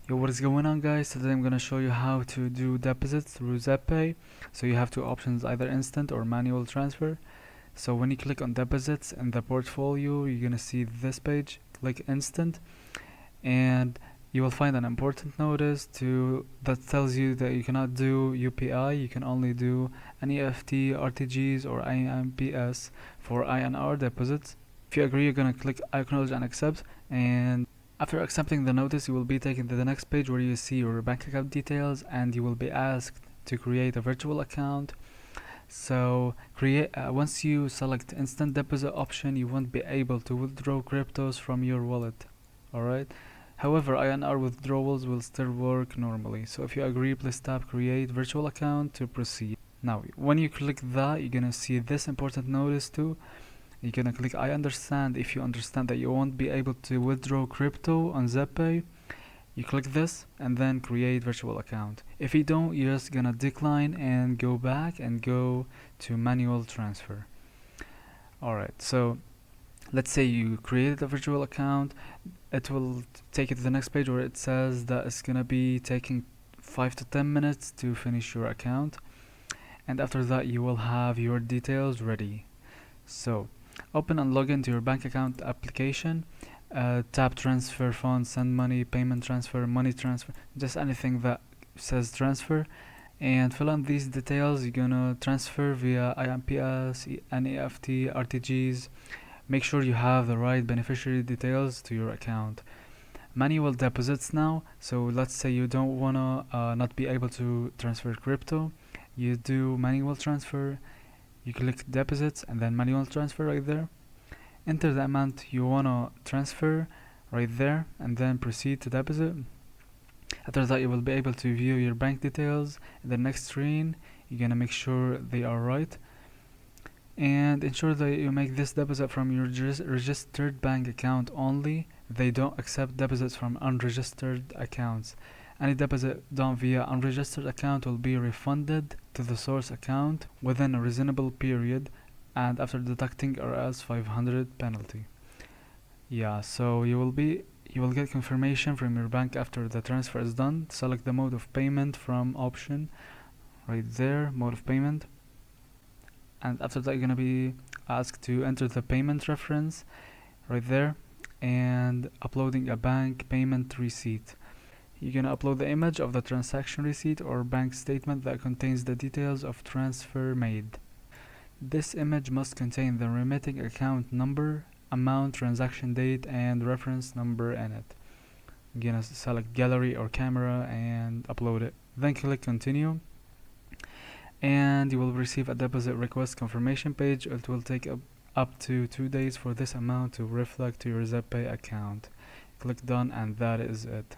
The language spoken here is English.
Yo, what is going on, guys? Today I'm gonna show you how to do deposits through Zebpay. So you have two options, either instant or manual transfer. So when you click on deposits in the portfolio, you're gonna see this page. Click instant, and you will find an important notice that tells you that you cannot do UPI. You can only do NEFT, RTGs, or IMPS for INR deposits. If you agree, you're gonna click acknowledge and accept, and after accepting the notice, you will be taken to the next page where you see your bank account details, and you will be asked to create a virtual account. So once you select instant deposit option, you won't be able to withdraw cryptos from your wallet. Alright. However, INR withdrawals will still work normally. So if you agree, please tap create virtual account to proceed. Now, when you click that, you're gonna see this important notice too. You're gonna click I understand. If you understand that you won't be able to withdraw crypto on Zebpay, you click this and then create virtual account. If you don't, you're just gonna decline and go back and go to manual transfer. Alright, so let's say you created a virtual account. It will take you to the next page where it says that it's gonna be taking 5 to 10 minutes to finish your account, and after that you will have your details ready. So open and log into your bank account application. Tap transfer funds, send money, payment transfer, money transfer, just anything that says transfer, and fill in these details. You're gonna transfer via IMPS, NEFT, RTGs. Make sure you have the right beneficiary details to your account. Manual deposits now. So let's say you don't wanna not be able to transfer crypto. You do manual transfer. You click deposits and then manual transfer right there. Enter the amount you wanna transfer right there and then proceed to deposit. After that, you will be able to view your bank details in the next screen. You're gonna make sure they are right and ensure that you make this deposit from your registered bank account only. They don't accept deposits from unregistered accounts. Any deposit done via unregistered account will be refunded to the source account within a reasonable period and after deducting RS 500 penalty. Yeah, so you will get confirmation from your bank after the transfer is done. Select the mode of payment from option right there, mode of payment. And after that, you're gonna be asked to enter the payment reference right there and uploading a bank payment receipt. You're gonna upload the image of the transaction receipt or bank statement that contains the details of transfer made. This image must contain the remitting account number, amount, transaction date, and reference number in it. You're gonna select gallery or camera and upload it. Then click continue, and you will receive a deposit request confirmation page. It will take up to 2 days for this amount to reflect to your Zebpay account. Click done, and that is it.